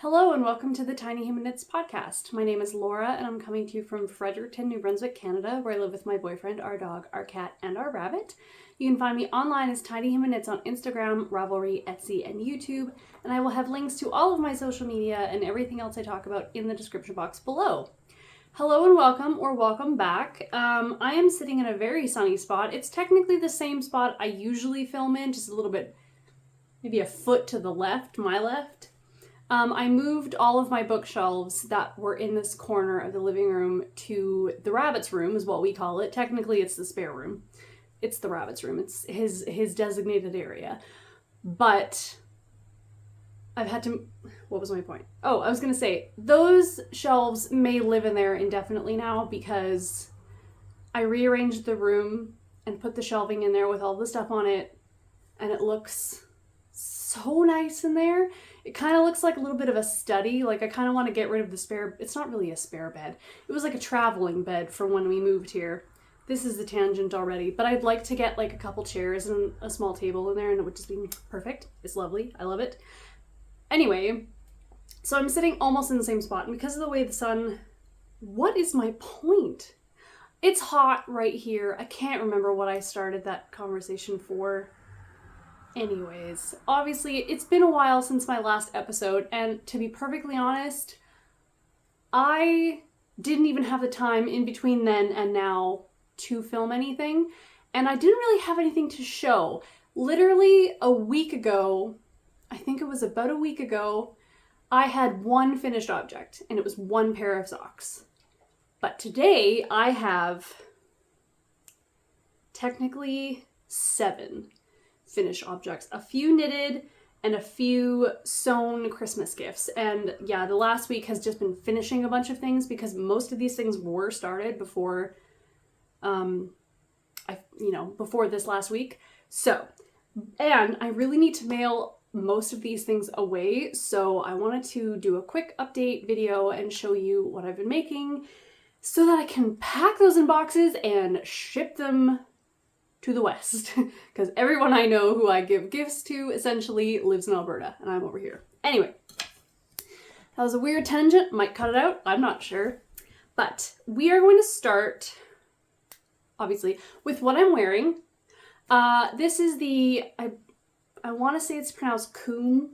Hello and welcome to the Tiny Human Knits podcast. My name is Laura and I'm coming to you from Fredericton, New Brunswick, Canada, where I live with my boyfriend, our dog, our cat, and our rabbit. You can find me online as Tiny Human Knits on Instagram, Ravelry, Etsy, and YouTube, and I will have links to all of my social media and everything else I talk about in the description box below. Hello and welcome, or welcome back. I am sitting in a very sunny spot. It's technically the same spot I usually film in, just a little bit, maybe a foot to the left, my left. I moved all of my bookshelves that were in this corner of the living room to the rabbit's room, is what we call it. Technically, it's the spare room. It's the rabbit's room. It's his designated area. But I've had to... What was my point? Oh, I was going to say, those shelves may live in there indefinitely now because I rearranged the room and put the shelving in there with all the stuff on it, and it looks so nice in there. It kind of looks like a little bit of a study. Like I kind of want to get rid of the spare... It's not really a spare bed. It was like a traveling bed from when we moved here. This is the tangent already, but I'd like to get like a couple chairs and a small table in there and it would just be perfect. It's lovely. I love it. Anyway, so I'm sitting almost in the same spot, and because of the way the sun... What is my point? It's hot right here. I can't remember what I started that conversation for. Anyways, obviously, it's been a while since my last episode, and to be perfectly honest, I didn't even have the time in between then and now to film anything, and I didn't really have anything to show. Literally a week ago, I think it was about a week ago, I had one finished object, and it was one pair of socks. But today, I have technically 7 finished objects, a few knitted and a few sewn Christmas gifts. And yeah, the last week has just been finishing a bunch of things because most of these things were started before before this last week. So, and I really need to mail most of these things away, so I wanted to do a quick update video and show you what I've been making so that I can pack those in boxes and ship them to the west, because everyone I know who I give gifts to essentially lives in Alberta, and I'm over here. Anyway, that was a weird tangent. Might cut it out. I'm not sure. But we are going to start, obviously, with what I'm wearing. This is the, I want to say it's pronounced Coombe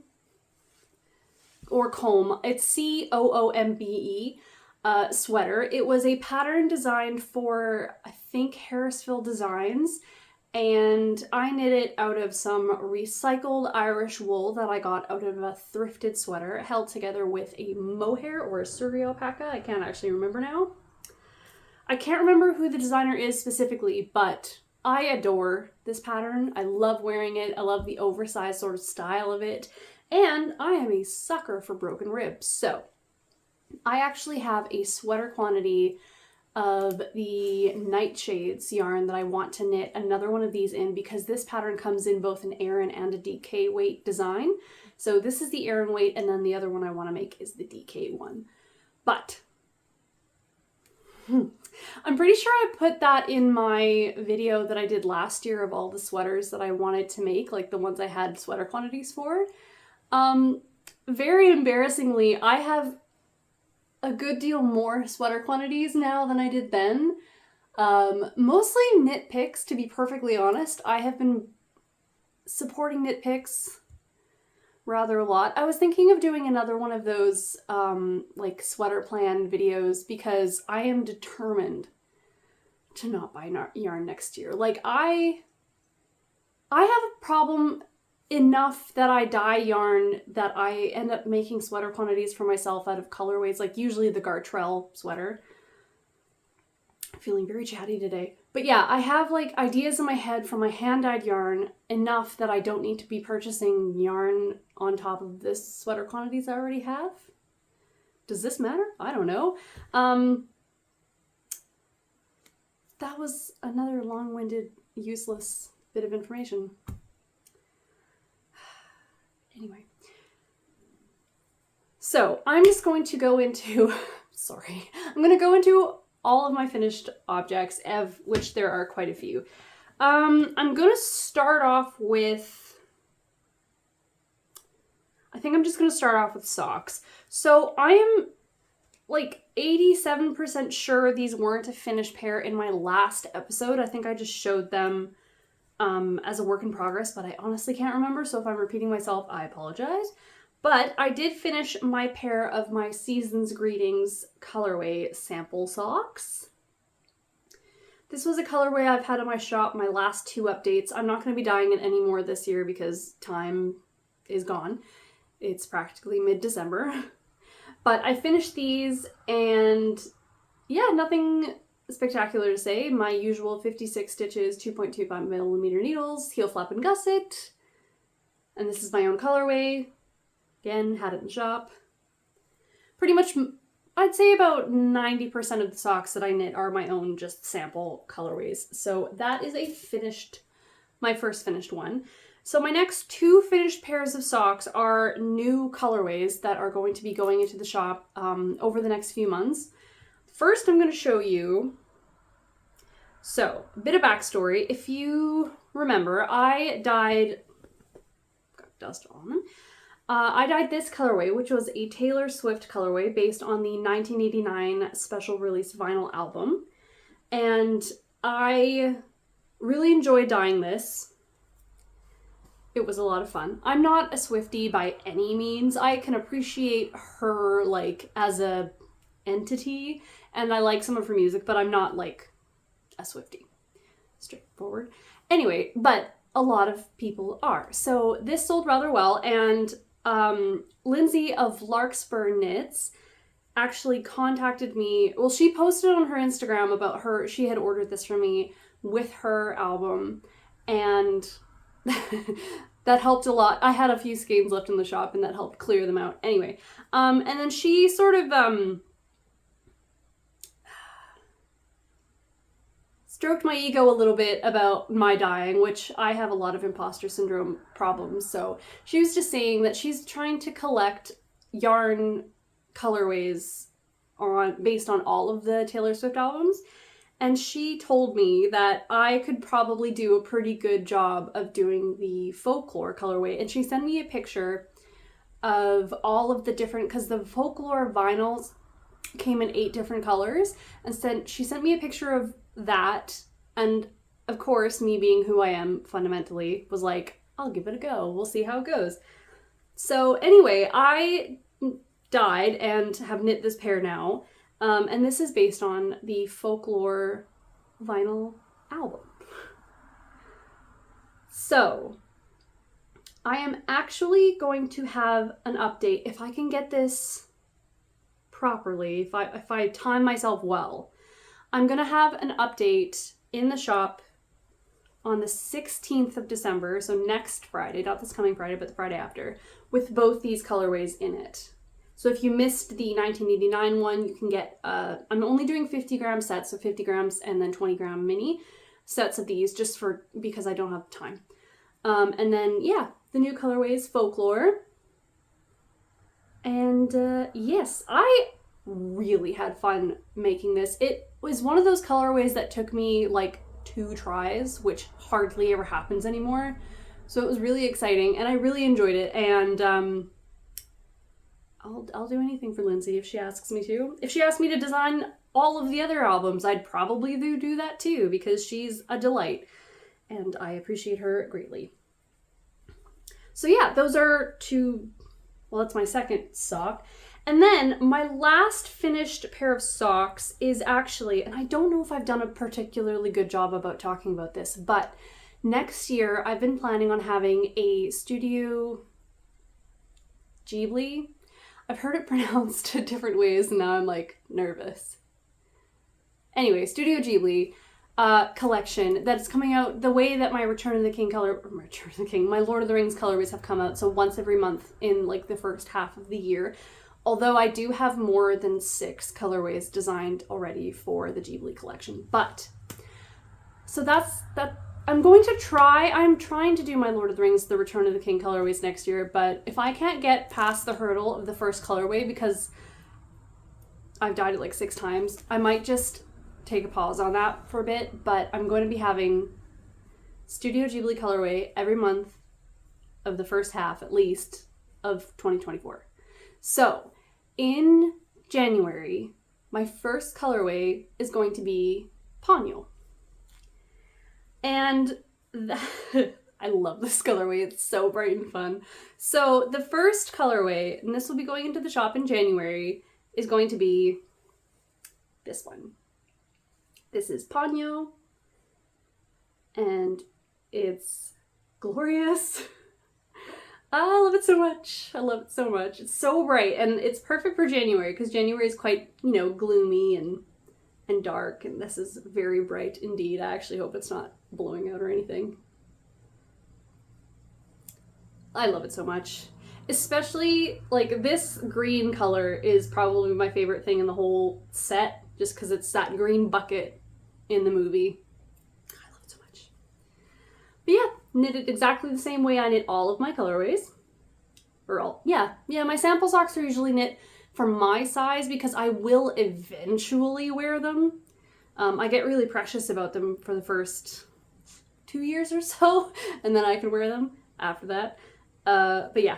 or Coombe. It's C-O-O-M-B-E sweater. It was a pattern designed for, I think, Harrisville Designs. And I knit it out of some recycled Irish wool that I got out of a thrifted sweater held together with a mohair or a surrey alpaca. I can't actually remember now. I can't remember who the designer is specifically, but I adore this pattern. I love wearing it. I love the oversized sort of style of it. And I am a sucker for broken ribs. So I actually have a sweater quantity of the Nightshades yarn that I want to knit another one of these in, because this pattern comes in both an Aran and a DK weight design. So this is the Aran weight, and then the other one I want to make is the DK one. But I'm pretty sure I put that in my video that I did last year of all the sweaters that I wanted to make, like the ones I had sweater quantities for. Very embarrassingly, I have a good deal more sweater quantities now than I did then. Mostly knit picks, to be perfectly honest. I have been supporting knit picks rather a lot. I was thinking of doing another one of those like sweater plan videos because I am determined to not buy yarn next year. Like I have a problem enough that I dye yarn that I end up making sweater quantities for myself out of colorways, like usually the Gartrell sweater. I'm feeling very chatty today. But yeah, I have like ideas in my head for my hand-dyed yarn enough that I don't need to be purchasing yarn on top of this sweater quantities I already have. Does this matter? I don't know. That was another long-winded, useless bit of information. Anyway, so I'm just going to go into, I'm going to go into all of my finished objects, of which there are quite a few. I'm going to start off with, I think I'm just going to start off with socks. So I am like 87% sure these weren't a finished pair in my last episode. I think I just showed them as a work in progress, but I honestly can't remember. So if I'm repeating myself, I apologize. But I did finish my pair of my Season's Greetings colorway sample socks. This was a colorway I've had in my shop my last 2 updates. I'm not going to be dyeing it anymore this year because time is gone. It's practically mid-December. But I finished these and yeah, nothing spectacular to say. My usual 56 stitches, 2.25mm needles, heel flap and gusset. And this is my own colorway. Again, had it in the shop. Pretty much, I'd say about 90% of the socks that I knit are my own just sample colorways. So that is my first finished one. So my next 2 finished pairs of socks are new colorways that are going to be going into the shop over the next few months. First, I'm going to show you, so a bit of backstory. If you remember, I dyed, got dust on them. I dyed this colorway, which was a Taylor Swift colorway based on the 1989 special release vinyl album. And I really enjoyed dyeing this. It was a lot of fun. I'm not a Swiftie by any means. I can appreciate her like as a entity and I like some of her music, but I'm not like a Swiftie. Straightforward. Anyway, but a lot of people are. So this sold rather well, and Lindsay of Larkspur Knits actually contacted me. Well, she posted on her Instagram about she had ordered this for me with her album, and that helped a lot. I had a few skeins left in the shop and that helped clear them out. Anyway, and then she sort of stroked my ego a little bit about my dyeing, which I have a lot of imposter syndrome problems. So she was just saying that she's trying to collect yarn colorways based on all of the Taylor Swift albums. And she told me that I could probably do a pretty good job of doing the Folklore colorway. And she sent me a picture of all of the different, because the Folklore vinyls came in 8 different colors. And she sent me a picture of that. And of course, me being who I am fundamentally, was like, I'll give it a go. We'll see how it goes. So anyway, I dyed and have knit this pair now. And this is based on the Folklore vinyl album. So, I am actually going to have an update, if I can get this properly, if I time myself well. I'm going to have an update in the shop on the 16th of December, so next Friday, not this coming Friday, but the Friday after, with both these colorways in it. So if you missed the 1989 one, you can get, I'm only doing 50 gram sets, so 50 grams and then 20 gram mini sets of these, just because I don't have time. And then, yeah, the new colorways, Folklore. And yes, I really had fun making this. It was one of those colorways that took me like 2 tries, which hardly ever happens anymore. So it was really exciting and I really enjoyed it. And I'll do anything for Lindsay if she asks me to. If she asked me to design all of the other albums, I'd probably do that too, because she's a delight and I appreciate her greatly. So yeah, those are 2, well, that's my second sock. And then my last finished pair of socks is actually, and I don't know if I've done a particularly good job about talking about this, but next year I've been planning on having a Studio Ghibli. I've heard it pronounced different ways and now I'm like nervous. Anyway, Studio Ghibli collection that's coming out the way that my my Lord of the Rings colorways have come out, so once every month in like the first half of the year. Although I do have more than 6 colorways designed already for the Ghibli collection. But, so that's that. I'm trying to do my Lord of the Rings, the Return of the King colorways next year, but if I can't get past the hurdle of the first colorway, because I've dyed it like 6 times, I might just take a pause on that for a bit, but I'm going to be having Studio Ghibli colorway every month of the first half, at least, of 2024. So in January, my first colorway is going to be Ponyo. And I love this colorway. It's so bright and fun. So the first colorway, and this will be going into the shop in January, is going to be this one. This is Ponyo, and it's glorious. I love it so much. I love it so much. It's so bright, and it's perfect for January because January is quite, gloomy and dark, and this is very bright indeed. I actually hope it's not blowing out or anything. I love it so much. Especially, like, this green color is probably my favorite thing in the whole set, just because it's that green bucket in the movie. I love it so much. But yeah, knit it exactly the same way I knit all of my colorways. My sample socks are usually knit for my size because I will eventually wear them. I get really precious about them for the first 2 years or so, and then I can wear them after that. But yeah,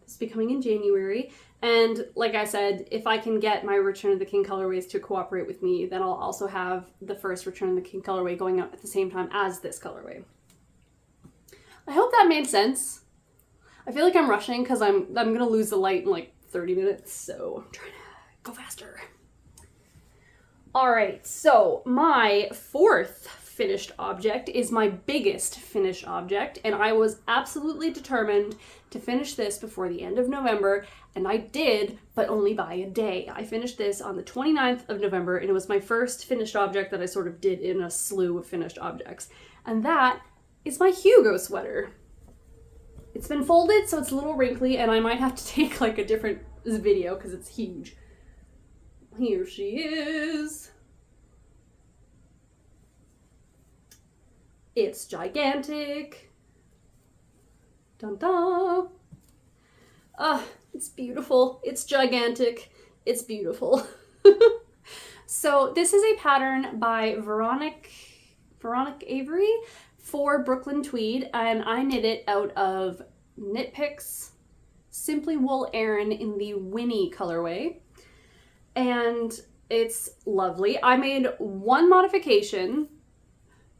this will be coming in January. And like I said, if I can get my Return of the King colorways to cooperate with me, then I'll also have the first Return of the King colorway going out at the same time as this colorway. I hope that made sense. I feel like I'm rushing because I'm gonna lose the light in like 30 minutes, so I'm trying to go faster. All right, so my fourth finished object is my biggest finished object, and I was absolutely determined to finish this before the end of November, and I did, but only by a day. I finished this on the 29th of November, and it was my first finished object that I sort of did in a slew of finished objects, and that is my Hugo sweater. It's been folded, so it's a little wrinkly, and I might have to take like a different video because it's huge. Here she is. It's gigantic. Dun dun. It's beautiful. It's gigantic. It's beautiful. So this is a pattern by Veronik Avery for Brooklyn Tweed, and I knit it out of Knit Picks Simply Wool Aran in the Winnie colorway, and it's lovely. I made one modification,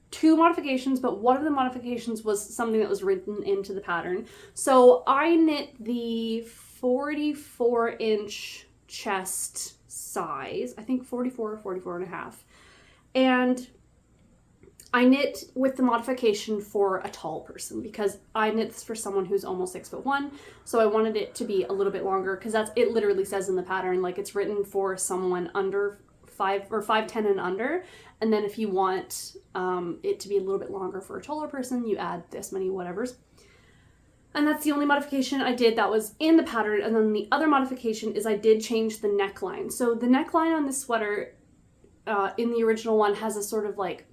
two modifications, but one of the modifications was something that was written into the pattern. So I knit the 44-inch chest size, I think 44 or 44 and a half, and I knit with the modification for a tall person because I knit this for someone who's almost 6'1", so I wanted it to be a little bit longer because it literally says in the pattern, like, it's written for someone under 5'10" and under, and then if you want it to be a little bit longer for a taller person, you add this many whatevers. And that's the only modification I did that was in the pattern. And then the other modification is I did change the neckline. So the neckline on this sweater in the original one has a sort of like,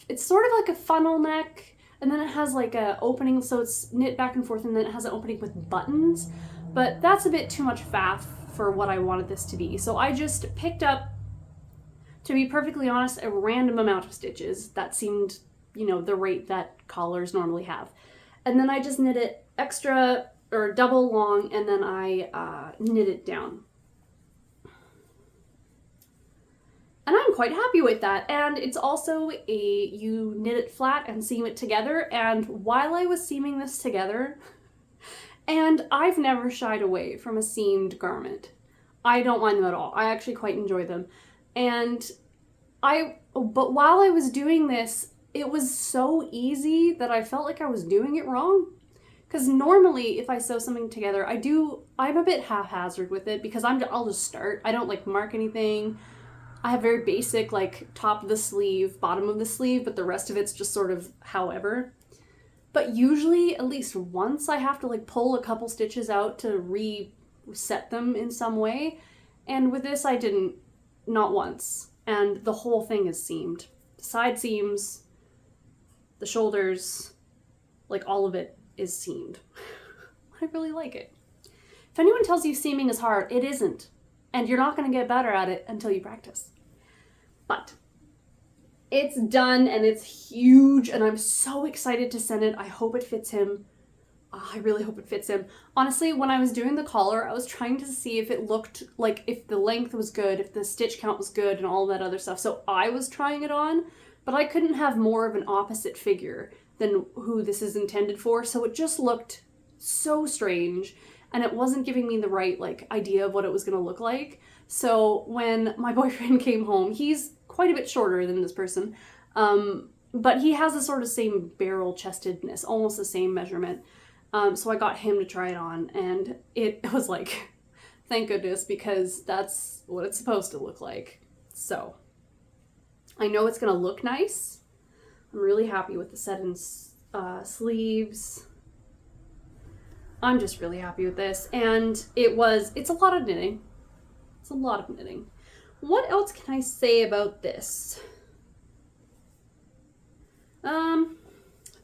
it's sort of like a funnel neck, and then it has like a opening, so it's knit back and forth, and then it has an opening with buttons, but that's a bit too much faff for what I wanted this to be. So I just picked up, to be perfectly honest, a random amount of stitches that seemed, the rate that collars normally have. And then I just knit it extra or double long, and then I knit it down. And I'm quite happy with that. And it's also you knit it flat and seam it together. And while I was seaming this together, and I've never shied away from a seamed garment. I don't mind them at all. I actually quite enjoy them. But while I was doing this, it was so easy that I felt like I was doing it wrong. Because normally if I sew something together, I'm a bit haphazard with it because I'll just start. I don't like mark anything. I have very basic, like, top of the sleeve, bottom of the sleeve, but the rest of it's just sort of however. But usually, at least once, I have to, like, pull a couple stitches out to reset them in some way. And with this, I didn't. Not once. And the whole thing is seamed. The side seams, the shoulders, like, all of it is seamed. I really like it. If anyone tells you seaming is hard, it isn't. And you're not going to get better at it until you practice. But it's done and it's huge and I'm so excited to send it. I hope it fits him. I really hope it fits him. Honestly, when I was doing the collar, I was trying to see if it looked like, if the length was good, if the stitch count was good, and all that other stuff. So I was trying it on, but I couldn't have more of an opposite figure than who this is intended for. So it just looked so strange, and it wasn't giving me the right like idea of what it was going to look like. So when my boyfriend came home, he's quite a bit shorter than this person, but he has the sort of same barrel chestedness, almost the same measurement. So I got him to try it on, and it was like, thank goodness, because that's what it's supposed to look like. So I know it's going to look nice. I'm really happy with the set and sleeves. I'm just really happy with this, and it's a lot of knitting. It's a lot of knitting. What else can I say about this? I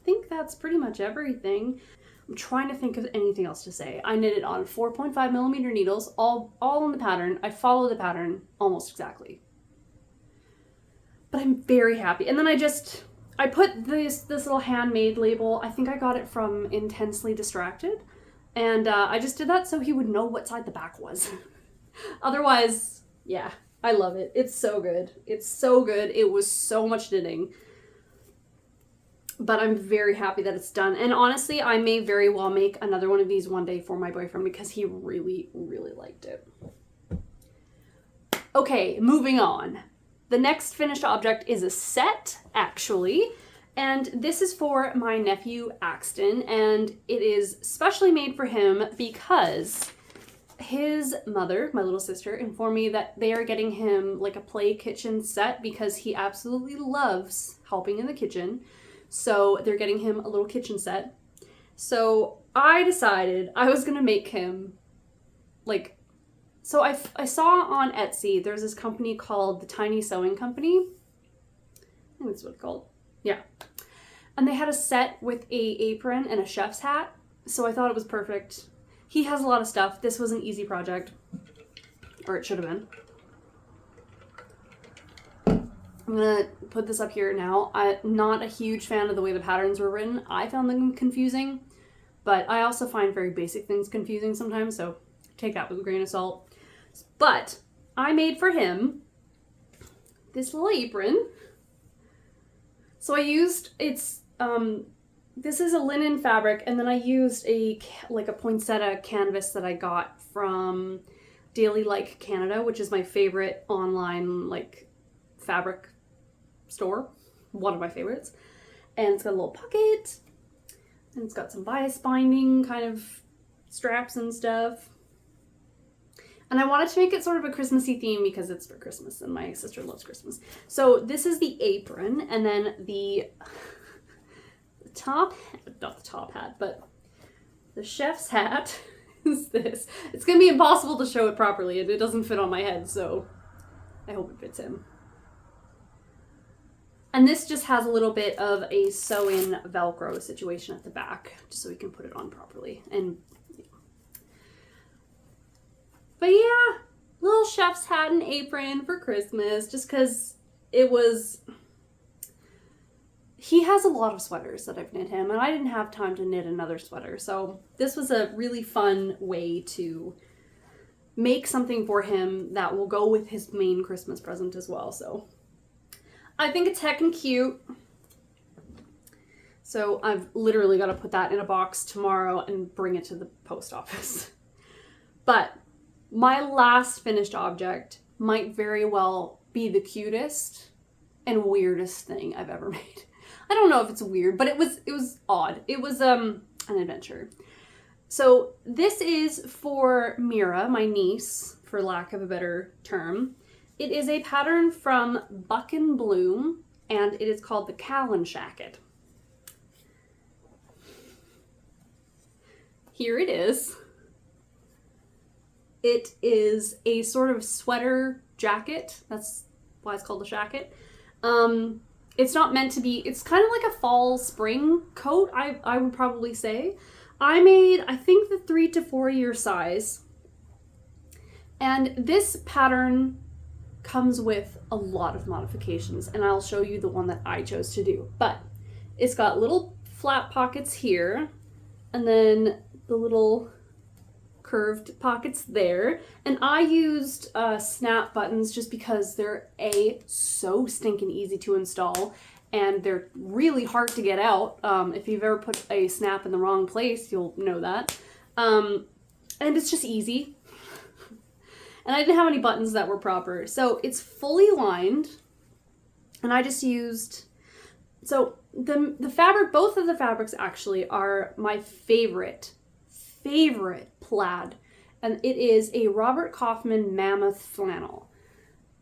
think that's pretty much everything. I'm trying to think of anything else to say. I knit it on 4.5mm needles, all in the pattern. I follow the pattern almost exactly. But I'm very happy. And then I put this little handmade label. I think I got it from Intensely Distracted. And I just did that so he would know what side the back was. Otherwise, yeah, I love it. It's so good. It's so good. It was so much knitting. But I'm very happy that it's done. And honestly, I may very well make another one of these one day for my boyfriend because he really, really liked it. Okay, moving on. The next finished object is a set, actually. And this is for my nephew, Axton. And it is specially made for him because his mother, my little sister, informed me that they are getting him like a play kitchen set because he absolutely loves helping in the kitchen. So they're getting him a little kitchen set. So I decided I was going to make him like, so I saw on Etsy, there's this company called the Tiny Sewing Company. I think that's what it's called. Yeah. And they had a set with a apron and a chef's hat. So I thought it was perfect. He has a lot of stuff. This was an easy project. Or it should have been. I'm gonna put this up here now. I'm not a huge fan of the way the patterns were written. I found them confusing, but I also find very basic things confusing sometimes, so take that with a grain of salt. But I made for him this little apron. So I used, this is a linen fabric, and then I used a poinsettia canvas that I got from Daily Like Canada, which is my favorite online fabric store, one of my favorites. And it's got a little pocket, and it's got some bias binding kind of straps and stuff. And I wanted to make it sort of a Christmassy theme because it's for Christmas and my sister loves Christmas. So this is the apron, and then the top, not the top hat, but the chef's hat is this. It's gonna be impossible to show it properly and it doesn't fit on my head, so I hope it fits him. And this just has a little bit of a sew-in Velcro situation at the back, just so we can put it on properly. And yeah. But yeah, little chef's hat and apron for Christmas, just because he has a lot of sweaters that I've knit him, and I didn't have time to knit another sweater. So this was a really fun way to make something for him that will go with his main Christmas present as well. So I think it's heckin' cute. So I've literally got to put that in a box tomorrow and bring it to the post office. But my last finished object might very well be the cutest and weirdest thing I've ever made. I don't know if it's weird, but it was odd. It was an adventure. So this is for Mira, my niece, for lack of a better term. It is a pattern from Buck and Bloom, and it is called the Calin Shacket. Here it is. It is a sort of sweater jacket. That's why it's called a shacket. It's not meant to be, it's kind of like a fall spring coat, I would probably say. I made, I think, the 3 to 4 year size. And this pattern comes with a lot of modifications, and I'll show you the one that I chose to do. But it's got little flat pockets here, and then the little curved pockets there. And I used snap buttons just because they're so stinking easy to install, and they're really hard to get out. If you've ever put a snap in the wrong place, you'll know that. And it's just easy. And I didn't have any buttons that were proper. So it's fully lined, and I just used, so the fabric, both of the fabrics actually are my favorite plaid, and it is a Robert Kaufman Mammoth flannel,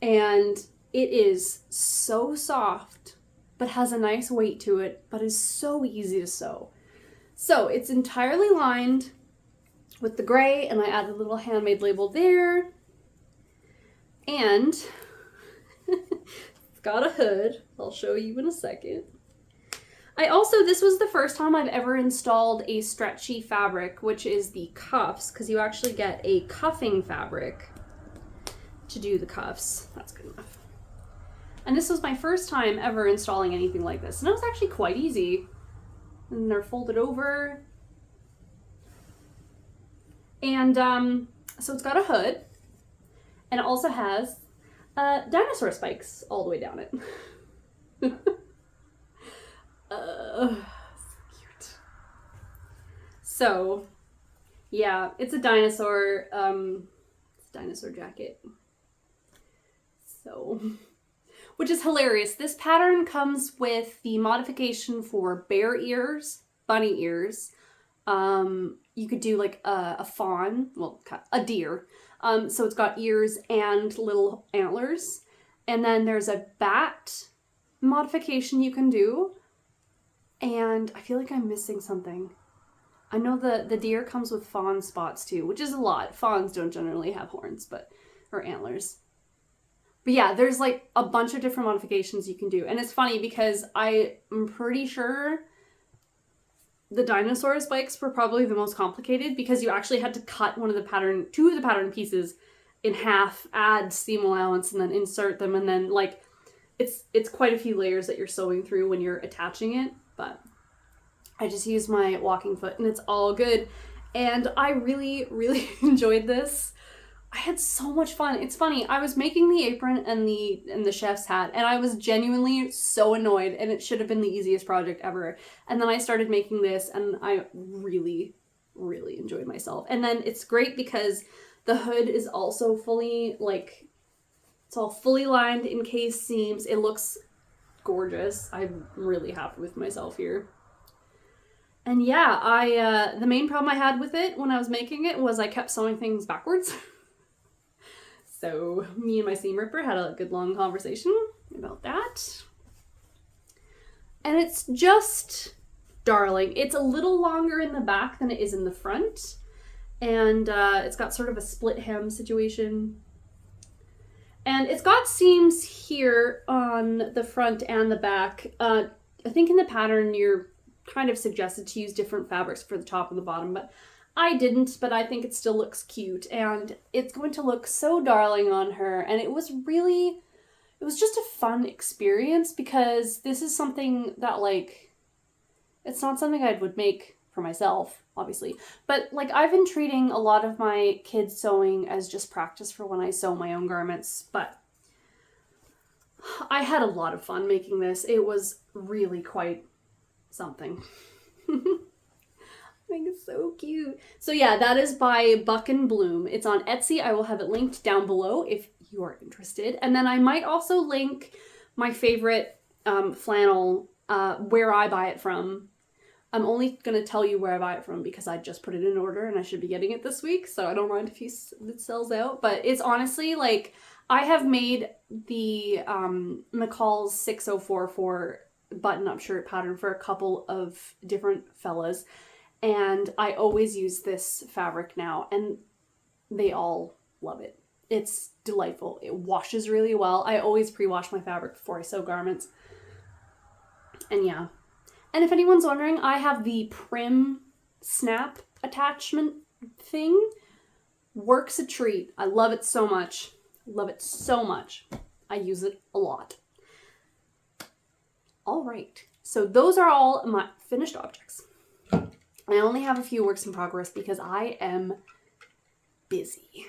and it is so soft but has a nice weight to it, but is so easy to sew. So it's entirely lined with the gray, and I added a little handmade label there, and it's got a hood. I'll show you in a second. This was the first time I've ever installed a stretchy fabric, which is the cuffs, because you actually get a cuffing fabric to do the cuffs. That's good enough. And this was my first time ever installing anything like this, and it was actually quite easy. And they're folded over. And so it's got a hood, and it also has dinosaur spikes all the way down it. Cute. So, yeah, it's a dinosaur, dinosaur jacket. So, which is hilarious. This pattern comes with the modification for bear ears, bunny ears. You could do like a fawn, well, a deer. So it's got ears and little antlers. And then there's a bat modification you can do. And I feel like I'm missing something. I know the deer comes with fawn spots too, which is a lot. Fawns don't generally have horns, or antlers. But yeah, there's like a bunch of different modifications you can do. And it's funny because I'm pretty sure the dinosaur spikes were probably the most complicated, because you actually had to cut two of the pattern pieces in half, add seam allowance, and then insert them, and then like it's quite a few layers that you're sewing through when you're attaching it. But I just used my walking foot, and it's all good. And I really, really enjoyed this. I had so much fun. It's funny, I was making the apron and the chef's hat, and I was genuinely so annoyed, and it should have been the easiest project ever. And then I started making this, and I really, really enjoyed myself. And then it's great because the hood is also fully, like, it's all fully lined, encased seams. It looks gorgeous. I'm really happy with myself here. And yeah, the main problem I had with it when I was making it was I kept sewing things backwards. So me and my seam ripper had a good long conversation about that. And it's just darling. It's a little longer in the back than it is in the front. And it's got sort of a split hem situation. And it's got seams here on the front and the back. I think in the pattern you're kind of suggested to use different fabrics for the top and the bottom, but I didn't, but I think it still looks cute, and it's going to look so darling on her. And it was just a fun experience, because this is something that, like, it's not something I would make for myself, obviously, but like I've been treating a lot of my kids' sewing as just practice for when I sew my own garments, but I had a lot of fun making this. It was really quite something. I think it's so cute. So yeah, that is by Buck and Bloom. It's on Etsy. I will have it linked down below if you are interested. And then I might also link my favorite flannel, where I buy it from. I'm only going to tell you where I buy it from because I just put it in order and I should be getting it this week, so I don't mind if it sells out. But it's honestly, like, I have made the McCall's 6044 button-up shirt pattern for a couple of different fellas, and I always use this fabric now, and they all love it. It's delightful. It washes really well. I always pre-wash my fabric before I sew garments. And yeah. And if anyone's wondering, I have the Prim snap attachment thing. Works a treat. I love it so much. Love it so much. I use it a lot. All right. So those are all my finished objects. I only have a few works in progress because I am busy.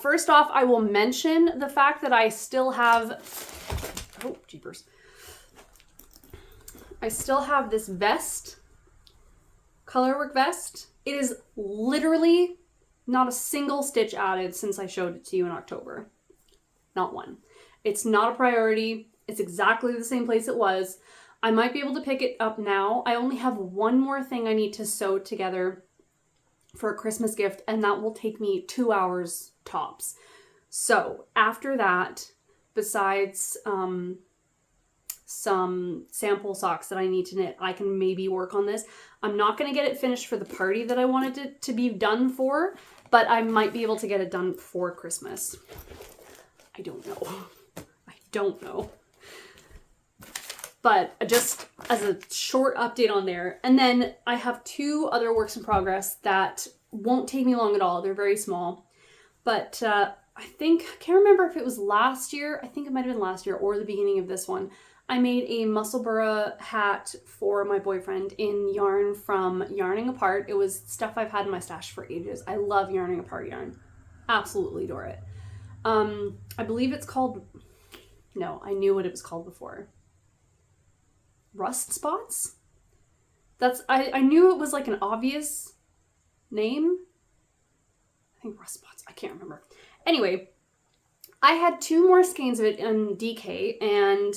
First off, I will mention the fact that I still have, oh, jeepers. I still have this vest, colorwork vest. It is literally not a single stitch added since I showed it to you in October. Not one. It's not a priority. It's exactly the same place it was. I might be able to pick it up now. I only have one more thing I need to sew together for a Christmas gift, and that will take me 2 hours tops. So after that, besides some sample socks that I need to knit, I can maybe work on this. I'm not going to get it finished for the party that I wanted it to be done for, but I might be able to get it done for Christmas. I don't know. I don't know. But just as a short update on there. And then I have 2 other works in progress that won't take me long at all. They're very small. But I can't remember if it was last year. I think it might have been last year or the beginning of this one. I made a Musselburgh hat for my boyfriend in yarn from Yarning Apart. It was stuff I've had in my stash for ages. I love Yarning Apart yarn. Absolutely adore it. I believe it's called... No, I knew what it was called before. Rust Spots? I knew it was like an obvious name. I think Rust Spots. I can't remember. Anyway, I had 2 more skeins of it in DK, and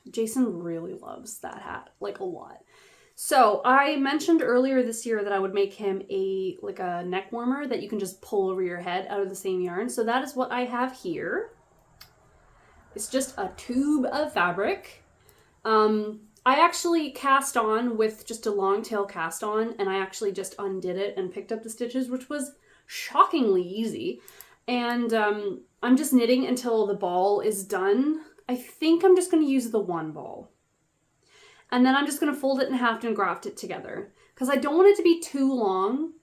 Jason really loves that hat, like a lot. So I mentioned earlier this year that I would make him a neck warmer that you can just pull over your head out of the same yarn. So that is what I have here. It's just a tube of fabric. I actually cast on with just a long tail cast on, and I actually just undid it and picked up the stitches, which was shockingly easy. And I'm just knitting until the ball is done. I think I'm just going to use the one ball. And then I'm just going to fold it in half and graft it together. Because I don't want it to be too long.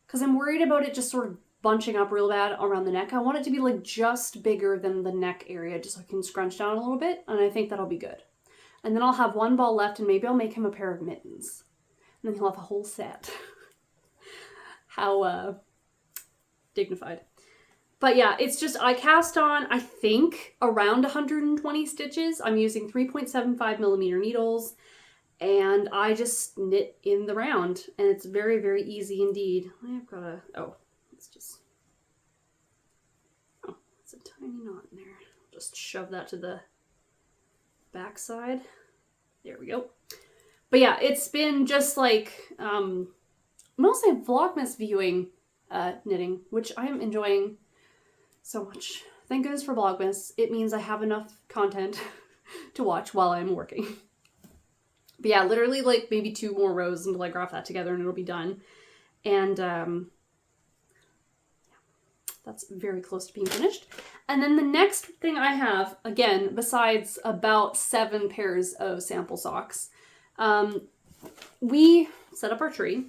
Because I'm worried about it just sort of bunching up real bad around the neck. I want it to be like just bigger than the neck area, just so I can scrunch down a little bit. And I think that'll be good. And then I'll have one ball left, and maybe I'll make him a pair of mittens. And then he'll have a whole set. How dignified. But yeah, it's just, I cast on, I think, around 120 stitches. I'm using 3.75 millimeter needles, and I just knit in the round, and it's very, very easy indeed. I've got a, it's a tiny knot in there. Just shove that to the back side. There we go. But yeah, it's been just like, mostly Vlogmas viewing knitting, which I am enjoying so much. Thank goodness for Vlogmas. It means I have enough content to watch while I'm working. But yeah, literally like maybe 2 more rows until I graft that together and it'll be done. And that's very close to being finished. And then the next thing I have, again, besides about 7 pairs of sample socks, we set up our tree.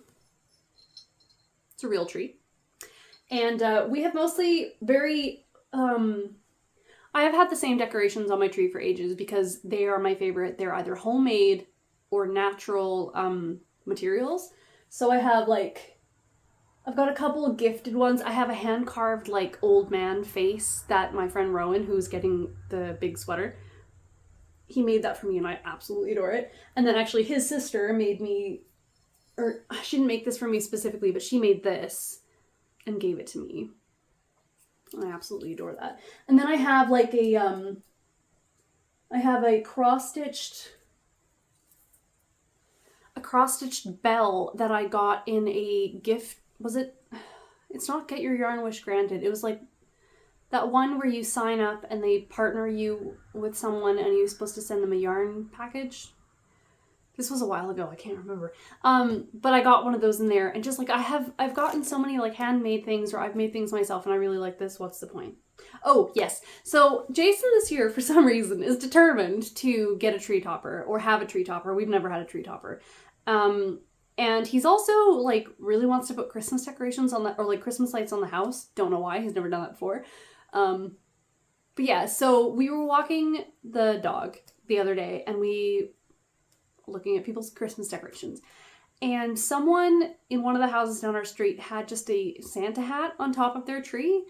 It's a real tree. And we have mostly very, I have had the same decorations on my tree for ages because they are my favorite. They're either homemade or natural materials. So I have I've got a couple of gifted ones. I have a hand-carved old man face that my friend Rowan, who's getting the big sweater, he made that for me and I absolutely adore it. And then actually his sister made me, or she didn't make this for me specifically, but she made this and gave it to me. I absolutely adore that. And then I have a cross-stitched bell that I got in a gift. It's not Get Your Yarn Wish Granted. It was that one where you sign up and they partner you with someone and you're supposed to send them a yarn package. This was a while ago, I can't remember. But I got one of those in there, and just I've gotten so many handmade things, or I've made things myself, and I really like this. What's the point? Oh, yes. So Jason this year, for some reason, is determined to get a tree topper, or have a tree topper. We've never had a tree topper. And he's also really wants to put Christmas decorations on that, or Christmas lights on the house. Don't know why, he's never done that before. But yeah, so we were walking the dog the other day, and we looking at people's Christmas decorations. And someone in one of the houses down our street had just a Santa hat on top of their tree.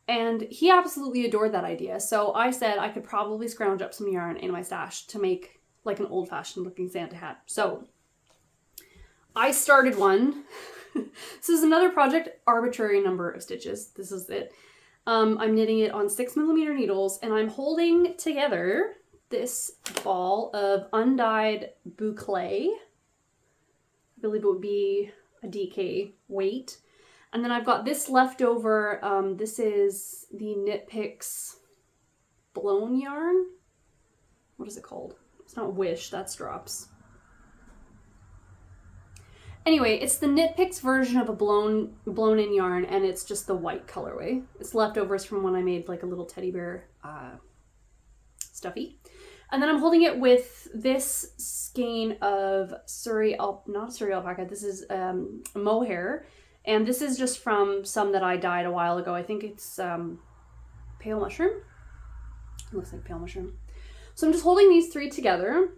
And he absolutely adored that idea. So I said I could probably scrounge up some yarn in my stash to make like an old-fashioned looking Santa hat. So I started one. This is another project, arbitrary number of stitches. This is it. I'm knitting it on 6mm needles, and I'm holding together this ball of undyed boucle. I believe it would be a DK weight. And then I've got this leftover. This is the Knit Picks blown yarn. What is it called? It's not Wish, that's Drops. Anyway, it's the Knit Picks version of a blown in yarn, and it's just the white colorway. It's leftovers from when I made like a little teddy bear stuffy. And then I'm holding it with this skein of not Surrey alpaca, this is mohair. And this is just from some that I dyed a while ago. I think it's pale mushroom. It looks like pale mushroom. So I'm just holding these three together.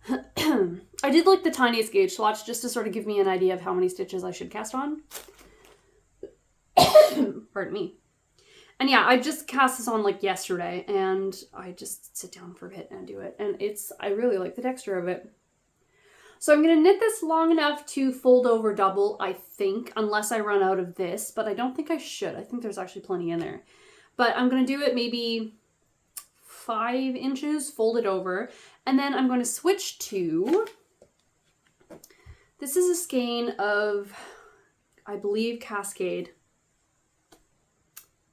I did like the tiniest gauge swatch just to sort of give me an idea of how many stitches I should cast on. Pardon me. And yeah, I just cast this on like yesterday, and I just sit down for a bit and do it. And I really like the texture of it. So I'm going to knit this long enough to fold over double, I think, unless I run out of this, but I don't think I should. I think there's actually plenty in there. But I'm going to do it maybe 5 inches, fold it over, and then I'm going to switch to, this is a skein of, I believe, Cascade,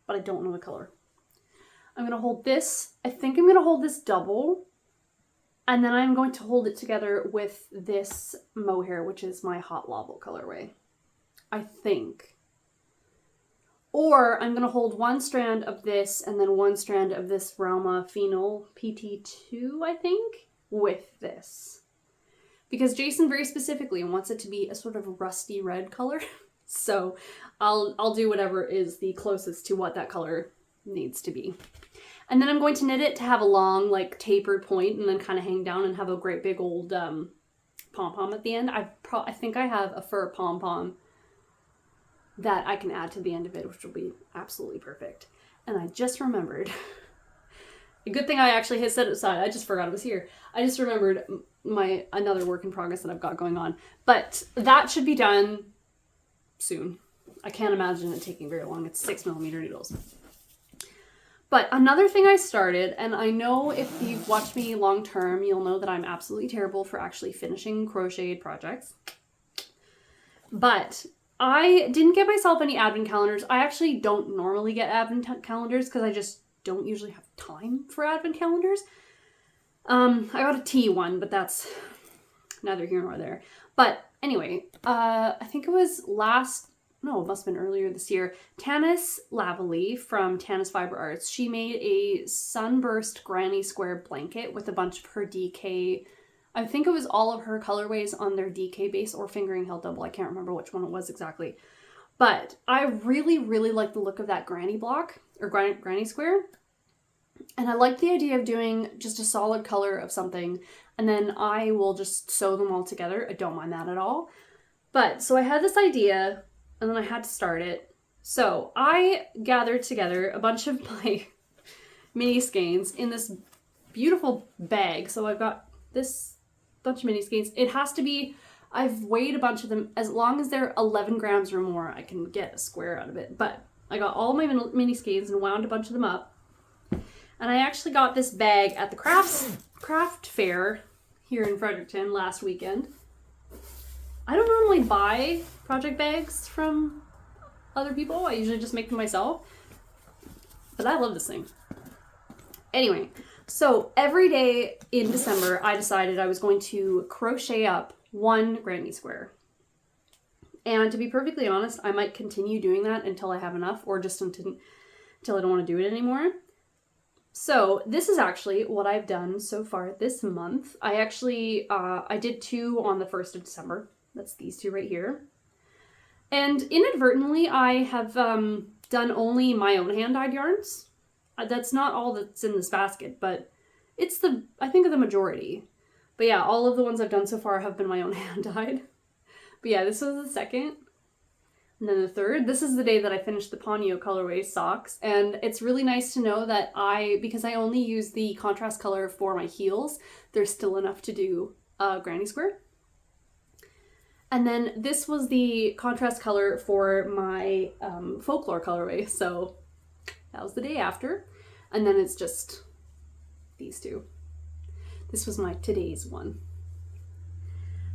but I don't know the color. I'm going to hold this, I think I'm going to hold this double, and then I'm going to hold it together with this mohair, which is my Hot Lobble colorway, I think. Or I'm going to hold one strand of this and then one strand of this Rauma Phenol PT2, I think, with this. Because Jason very specifically wants it to be a sort of rusty red color. So I'll do whatever is the closest to what that color needs to be. And then I'm going to knit it to have a long, like, tapered point and then kind of hang down and have a great big old pom-pom at the end. I think I have a fur pom-pom that I can add to the end of it, which will be absolutely perfect. And I just remembered, a good thing I actually had set it aside. I just forgot it was here. I just remembered another work in progress that I've got going on. But that should be done soon. I can't imagine it taking very long. It's 6mm needles. But another thing I started, and I know if you've watched me long term, you'll know that I'm absolutely terrible for actually finishing crocheted projects. But I didn't get myself any advent calendars. I actually don't normally get advent calendars because I just don't usually have time for advent calendars. I got a tea one, but that's neither here nor there. But anyway, I think it was it must have been earlier this year, Tanis Lavely from Tanis Fiber Arts, she made a sunburst granny square blanket with a bunch of her DK, I think it was all of her colorways on their DK base or fingering held double. I can't remember which one it was exactly. But I really, really like the look of that granny block, or granny square. And I like the idea of doing just a solid color of something, and then I will just sew them all together. I don't mind that at all. But, so I had this idea, and then I had to start it. So I gathered together a bunch of my mini skeins in this beautiful bag. So I've got this bunch of mini skeins. It has to be, I've weighed a bunch of them. As long as they're 11 grams or more, I can get a square out of it. But I got all my mini skeins and wound a bunch of them up. And I actually got this bag at the craft fair here in Fredericton last weekend. I don't normally buy project bags from other people. I usually just make them myself. But I love this thing. Anyway, so every day in December, I decided I was going to crochet up one granny square. And to be perfectly honest, I might continue doing that until I have enough, or just until I don't want to do it anymore. So this is actually what I've done so far this month. I actually, I did 2 on the 1st of December. That's these 2 right here. And inadvertently, I have done only my own hand-dyed yarns. That's not all that's in this basket, but it's I think the majority. But yeah, all of the ones I've done so far have been my own hand-dyed. But yeah, this was the second. And then the third, this is the day that I finished the Ponyo colorway socks. And it's really nice to know that because I only use the contrast color for my heels, there's still enough to do granny square. And then this was the contrast color for my folklore colorway. So that was the day after. And then it's just these two. This was my today's one.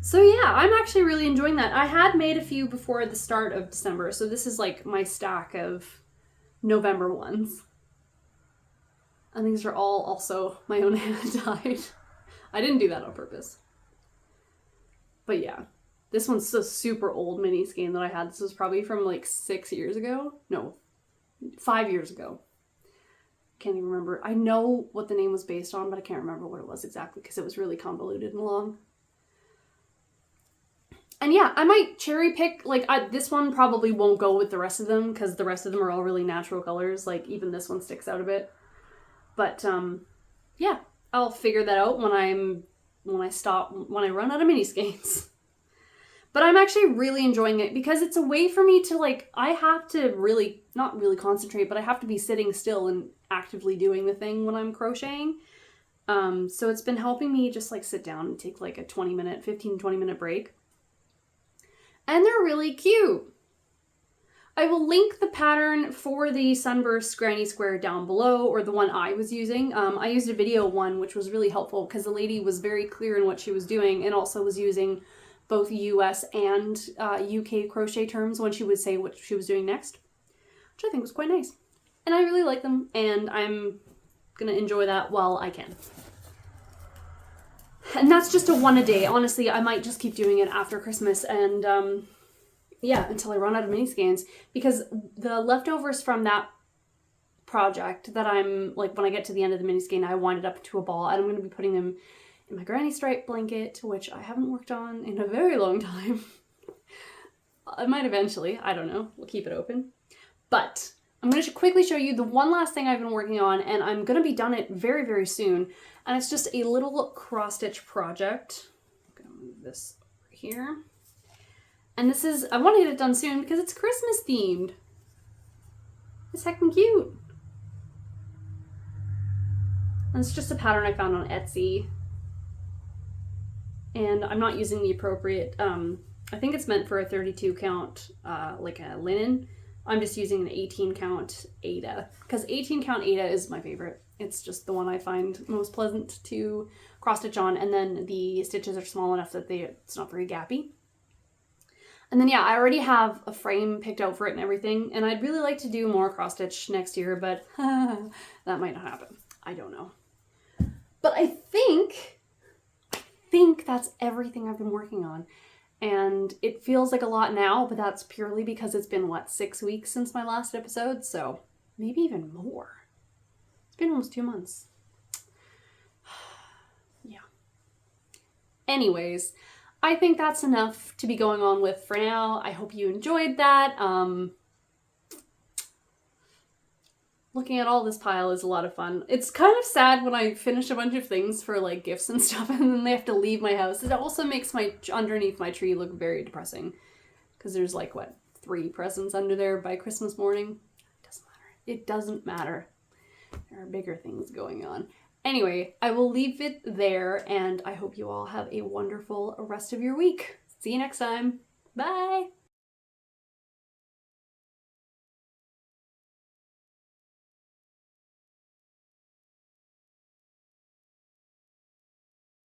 So yeah, I'm actually really enjoying that. I had made a few before the start of December, so this is like my stack of November ones. And these are all also my own hand-dyed. I didn't do that on purpose. But yeah, this one's a super old mini skein that I had. This was probably from like 6 years ago. No, 5 years ago. Can't even remember. I know what the name was based on, but I can't remember what it was exactly because it was really convoluted and long. And yeah, I might cherry pick, like, this one probably won't go with the rest of them because the rest of them are all really natural colors. Like, even this one sticks out a bit. But, yeah, I'll figure that out when I run out of mini skeins. But I'm actually really enjoying it because it's a way for me to, like, I have to really, not really concentrate, but I have to be sitting still and actively doing the thing when I'm crocheting. So it's been helping me just, like, sit down and take, like, a 15-20 minute break. And they're really cute. I will link the pattern for the Sunburst Granny Square down below, or the one I was using. I used a video one, which was really helpful because the lady was very clear in what she was doing and also was using both US and UK crochet terms when she would say what she was doing next, which I think was quite nice. And I really like them, and I'm gonna enjoy that while I can. And that's just a one a day. Honestly, I might just keep doing it after Christmas and yeah, until I run out of mini skeins, because the leftovers from that project that I'm, like, when I get to the end of the mini skein, I wind it up into a ball, and I'm going to be putting them in my granny stripe blanket, which I haven't worked on in a very long time. I might eventually, I don't know, we'll keep it open. But I'm going to quickly show you the one last thing I've been working on, and I'm going to be done it very, very soon. And it's just a little cross-stitch project. I'm going to move this over here. And this is, I want to get it done soon because it's Christmas themed. It's heckin' cute. And it's just a pattern I found on Etsy. And I'm not using the appropriate, I think it's meant for a 32 count, like a linen. I'm just using an 18 count Aida, because 18 count Aida is my favorite. It's just the one I find most pleasant to cross stitch on, and then the stitches are small enough that it's not very gappy. And then yeah, I already have a frame picked out for it and everything, and I'd really like to do more cross stitch next year, but that might not happen. I don't know. But I think that's everything I've been working on. And it feels like a lot now, but that's purely because it's been, what, 6 weeks since my last episode? So maybe even more. It's been almost 2 months. Yeah. Anyways, I think that's enough to be going on with for now. I hope you enjoyed that. Looking at all this pile is a lot of fun. It's kind of sad when I finish a bunch of things for, like, gifts and stuff and then they have to leave my house. It also makes underneath my tree look very depressing. Because there's, like, what, 3 presents under there by Christmas morning? It doesn't matter. It doesn't matter. There are bigger things going on. Anyway, I will leave it there, and I hope you all have a wonderful rest of your week. See you next time. Bye!